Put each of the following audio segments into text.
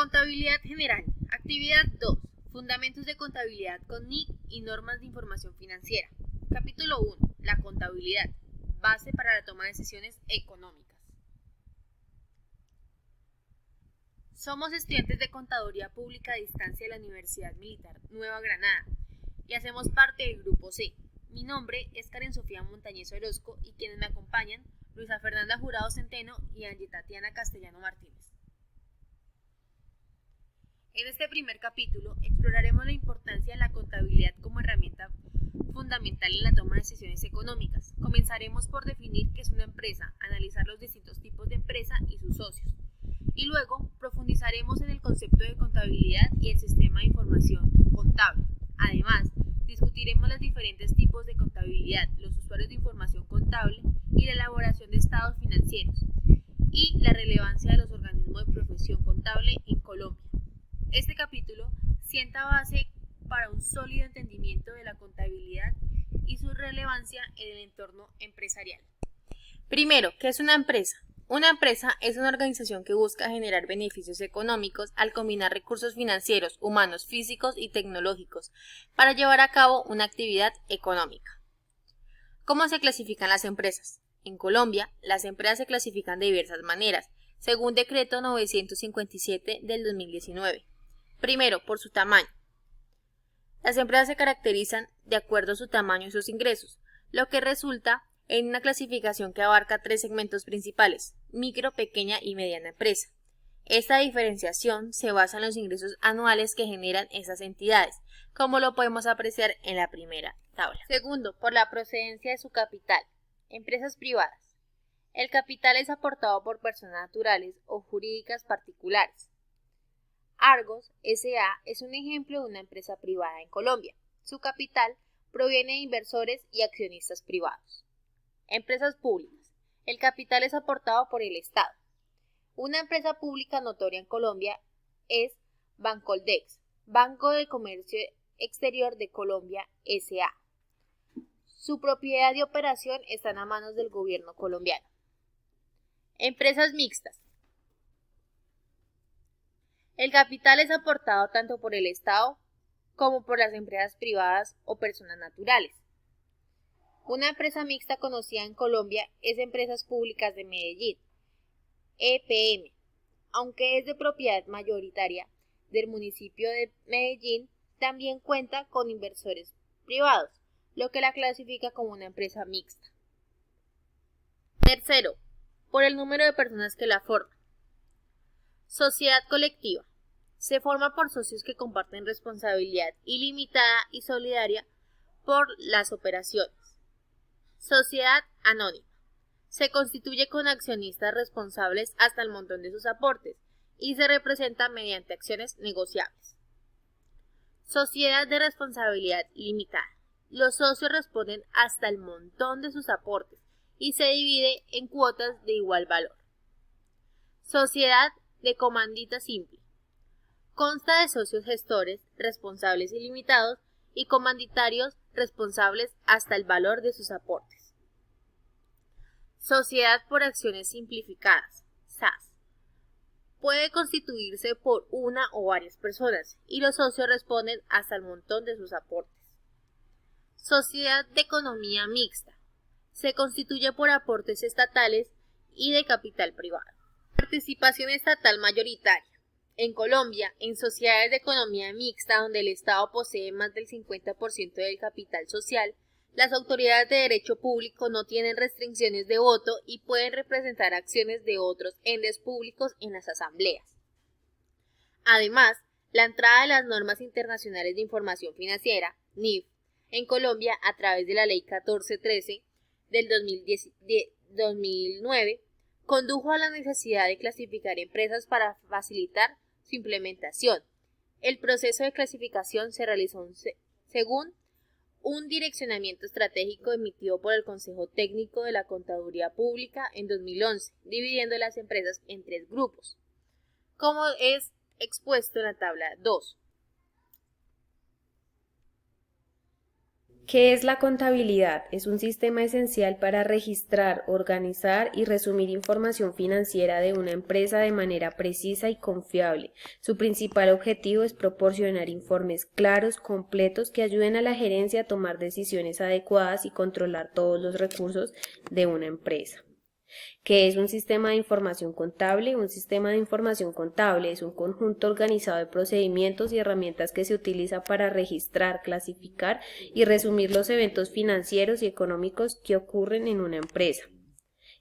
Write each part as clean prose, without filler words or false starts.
Contabilidad general. Actividad 2. Fundamentos de contabilidad con NIC y normas de información financiera. Capítulo 1. La contabilidad. Base para la toma de decisiones económicas. Somos estudiantes de Contaduría Pública a Distancia de la Universidad Militar Nueva Granada y hacemos parte del Grupo C. Mi nombre es Karen Sofía Montañez Orozco y quienes me acompañan, Luisa Fernanda Jurado Centeno y Angie Tatiana Castellano Martínez. En este primer capítulo exploraremos la importancia de la contabilidad como herramienta fundamental en la toma de decisiones económicas. Comenzaremos por definir qué es una empresa, analizar los distintos tipos de empresa y sus socios. Y luego profundizaremos en el concepto de contabilidad y el sistema de información contable. Además, discutiremos los diferentes tipos de contabilidad, los usuarios de información contable y la elaboración de estados financieros y la relevancia de los organismos de profesión contable en Colombia. Este capítulo sienta base para un sólido entendimiento de la contabilidad y su relevancia en el entorno empresarial. Primero, ¿qué es una empresa? Una empresa es una organización que busca generar beneficios económicos al combinar recursos financieros, humanos, físicos y tecnológicos para llevar a cabo una actividad económica. ¿Cómo se clasifican las empresas? En Colombia, las empresas se clasifican de diversas maneras, según Decreto 957 del 2019. Primero, por su tamaño. Las empresas se caracterizan de acuerdo a su tamaño y sus ingresos, lo que resulta en una clasificación que abarca tres segmentos principales: micro, pequeña y mediana empresa. Esta diferenciación se basa en los ingresos anuales que generan esas entidades, como lo podemos apreciar en la primera tabla. Segundo, por la procedencia de su capital. Empresas privadas. El capital es aportado por personas naturales o jurídicas particulares. Argos S.A. es un ejemplo de una empresa privada en Colombia. Su capital proviene de inversores y accionistas privados. Empresas públicas. El capital es aportado por el Estado. Una empresa pública notoria en Colombia es Bancoldex, Banco de Comercio Exterior de Colombia S.A. Su propiedad y operación están a manos del gobierno colombiano. Empresas mixtas. El capital es aportado tanto por el Estado como por las empresas privadas o personas naturales. Una empresa mixta conocida en Colombia es Empresas Públicas de Medellín, EPM, aunque es de propiedad mayoritaria del municipio de Medellín, también cuenta con inversores privados, lo que la clasifica como una empresa mixta. Tercero, por el número de personas que la forman. Sociedad colectiva. Se forma por socios que comparten responsabilidad ilimitada y solidaria por las operaciones. Sociedad anónima. Se constituye con accionistas responsables hasta el montón de sus aportes y se representa mediante acciones negociables. Sociedad de responsabilidad limitada. Los socios responden hasta el montón de sus aportes y se divide en cuotas de igual valor. Sociedad de comandita simple. Consta de socios gestores, responsables ilimitados y comanditarios responsables hasta el valor de sus aportes. Sociedad por acciones simplificadas, SAS. Puede constituirse por una o varias personas y los socios responden hasta el montón de sus aportes. Sociedad de economía mixta. Se constituye por aportes estatales y de capital privado. Participación estatal mayoritaria. En Colombia, en sociedades de economía mixta donde el Estado posee más del 50% del capital social, las autoridades de derecho público no tienen restricciones de voto y pueden representar acciones de otros entes públicos en las asambleas. Además, la entrada de las normas internacionales de información financiera, NIF, en Colombia a través de la Ley 1413 del 2009, condujo a la necesidad de clasificar empresas para facilitar su implementación. El proceso de clasificación se realizó según un direccionamiento estratégico emitido por el Consejo Técnico de la Contaduría Pública en 2011, dividiendo las empresas en tres grupos, como es expuesto en la tabla 2. ¿Qué es la contabilidad? Es un sistema esencial para registrar, organizar y resumir información financiera de una empresa de manera precisa y confiable. Su principal objetivo es proporcionar informes claros, completos, que ayuden a la gerencia a tomar decisiones adecuadas y controlar todos los recursos de una empresa. ¿Qué es un sistema de información contable? Un sistema de información contable es un conjunto organizado de procedimientos y herramientas que se utiliza para registrar, clasificar y resumir los eventos financieros y económicos que ocurren en una empresa.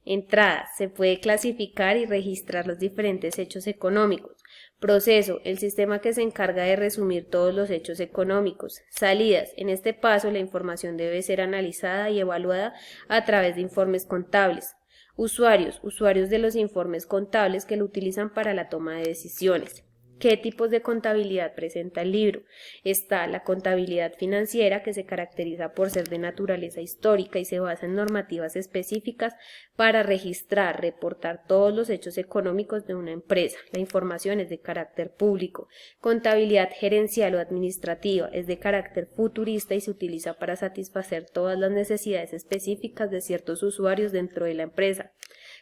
Entrada, se puede clasificar y registrar los diferentes hechos económicos. Proceso, el sistema que se encarga de resumir todos los hechos económicos. Salidas, en este paso la información debe ser analizada y evaluada a través de informes contables. Usuarios de los informes contables que lo utilizan para la toma de decisiones. ¿Qué tipos de contabilidad presenta el libro? Está la contabilidad financiera, que se caracteriza por ser de naturaleza histórica y se basa en normativas específicas para registrar, reportar todos los hechos económicos de una empresa. La información es de carácter público. Contabilidad gerencial o administrativa es de carácter futurista y se utiliza para satisfacer todas las necesidades específicas de ciertos usuarios dentro de la empresa.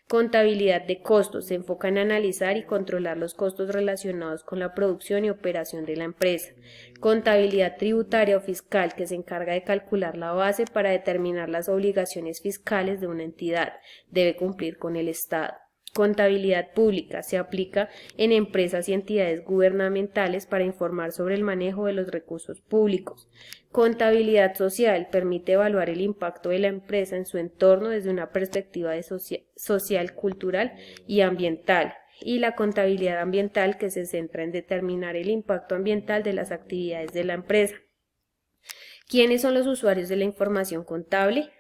Contabilidad de costos se enfoca en analizar y controlar los costos relacionados con la producción y operación de la empresa. Contabilidad tributaria o fiscal, que se encarga de calcular la base para determinar las obligaciones fiscales de una entidad. Debe cumplir con el Estado. Contabilidad pública se aplica en empresas y entidades gubernamentales para informar sobre el manejo de los recursos públicos. Contabilidad social permite evaluar el impacto de la empresa en su entorno desde una perspectiva social, cultural y ambiental. Y la contabilidad ambiental, que se centra en determinar el impacto ambiental de las actividades de la empresa. ¿Quiénes son los usuarios de la información contable?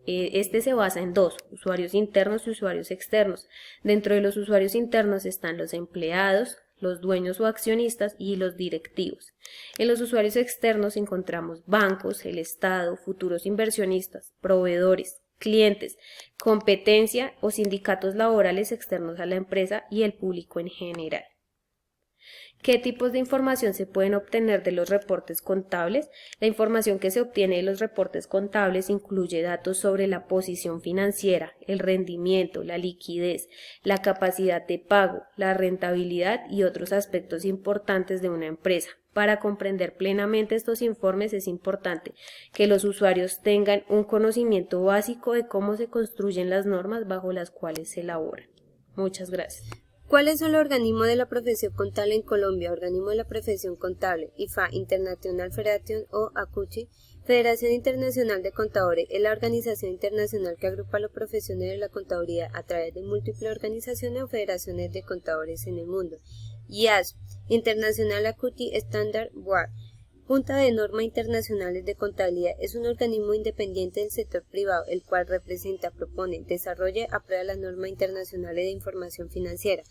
Este se basa en dos, usuarios internos y usuarios externos. Dentro de los usuarios internos están los empleados, los dueños o accionistas y los directivos. En los usuarios externos encontramos bancos, el Estado, futuros inversionistas, proveedores, clientes, competencia o sindicatos laborales externos a la empresa y el público en general. ¿Qué tipos de información se pueden obtener de los reportes contables? La información que se obtiene de los reportes contables incluye datos sobre la posición financiera, el rendimiento, la liquidez, la capacidad de pago, la rentabilidad y otros aspectos importantes de una empresa. Para comprender plenamente estos informes es importante que los usuarios tengan un conocimiento básico de cómo se construyen las normas bajo las cuales se elaboran. Muchas gracias. ¿Cuáles son los organismos de la profesión contable en Colombia? Organismo de la profesión contable, IFA, International Federation o ACUCHI, Federación Internacional de Contadores, es la organización internacional que agrupa a los profesionales de la contaduría a través de múltiples organizaciones o federaciones de contadores en el mundo. IAS, International Accounting Standard Board, Junta de Normas Internacionales de Contabilidad, es un organismo independiente del sector privado, el cual representa, propone, desarrolla y aprueba las normas internacionales de información financiera.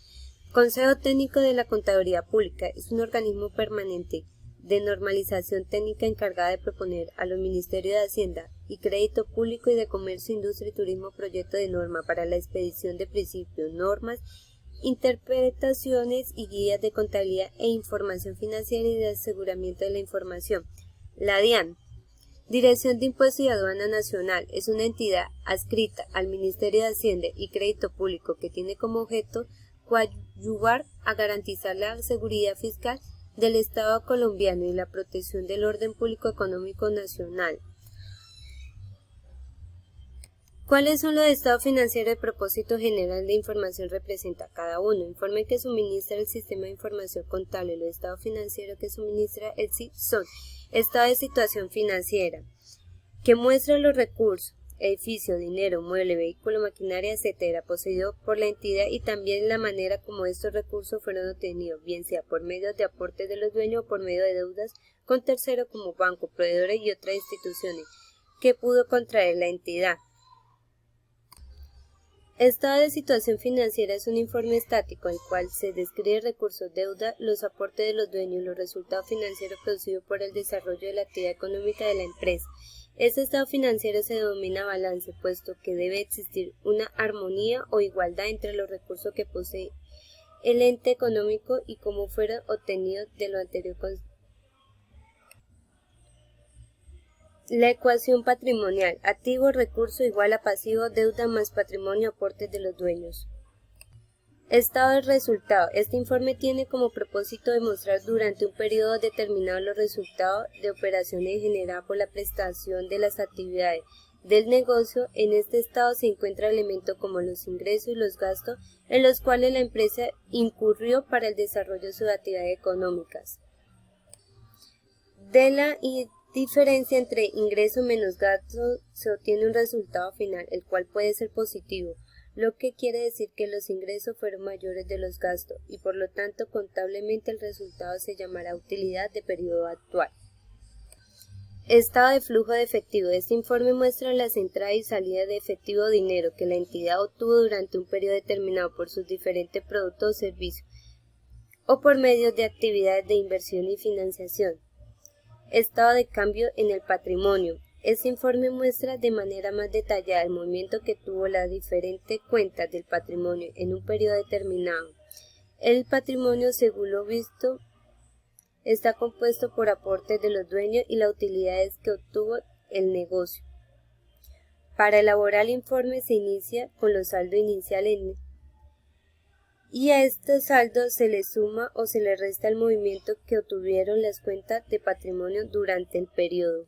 Consejo Técnico de la Contaduría Pública es un organismo permanente de normalización técnica encargada de proponer a los Ministerios de Hacienda y Crédito Público y de Comercio, Industria y Turismo proyectos de norma para la expedición de principios, normas, interpretaciones y guías de contabilidad e información financiera y de aseguramiento de la información. La DIAN, Dirección de Impuestos y Aduana Nacional, es una entidad adscrita al Ministerio de Hacienda y Crédito Público que tiene como objeto coadyuvar a garantizar la seguridad fiscal del Estado colombiano y la protección del orden público económico nacional. ¿Cuáles son los estados financieros de propósito general de información representa cada uno? Informe que suministra el Sistema de Información Contable. Los estados financieros que suministra el SIF son: estado de situación financiera, que muestra los recursos, edificio, dinero, mueble, vehículo, maquinaria, etcétera, poseído por la entidad y también la manera como estos recursos fueron obtenidos, bien sea por medio de aportes de los dueños o por medio de deudas con terceros como bancos, proveedores y otras instituciones que pudo contraer la entidad. Estado de situación financiera es un informe estático en el cual se describe recursos, deuda, los aportes de los dueños y los resultados financieros producidos por el desarrollo de la actividad económica de la empresa. Este estado financiero se denomina balance, puesto que debe existir una armonía o igualdad entre los recursos que posee el ente económico y cómo fueron obtenidos de lo anterior. La ecuación patrimonial, activo, recurso igual a pasivo, deuda más patrimonio, aportes de los dueños. Estado del resultado. Este informe tiene como propósito demostrar durante un periodo determinado los resultados de operaciones generadas por la prestación de las actividades del negocio. En este estado se encuentran elementos como los ingresos y los gastos en los cuales la empresa incurrió para el desarrollo de sus actividades económicas. De la diferencia entre ingreso menos gasto se obtiene un resultado final, el cual puede ser positivo, lo que quiere decir que los ingresos fueron mayores de los gastos y por lo tanto contablemente el resultado se llamará utilidad de periodo actual. Estado de flujo de efectivo. Este informe muestra las entradas y salidas de efectivo o dinero que la entidad obtuvo durante un periodo determinado por sus diferentes productos o servicios o por medio de actividades de inversión y financiación. Estado de cambio en el patrimonio. Este informe muestra de manera más detallada el movimiento que tuvo las diferentes cuentas del patrimonio en un periodo determinado. El patrimonio, según lo visto, está compuesto por aportes de los dueños y las utilidades que obtuvo el negocio. Para elaborar el informe se inicia con los saldos iniciales y a estos saldos se le suma o se le resta el movimiento que obtuvieron las cuentas de patrimonio durante el periodo.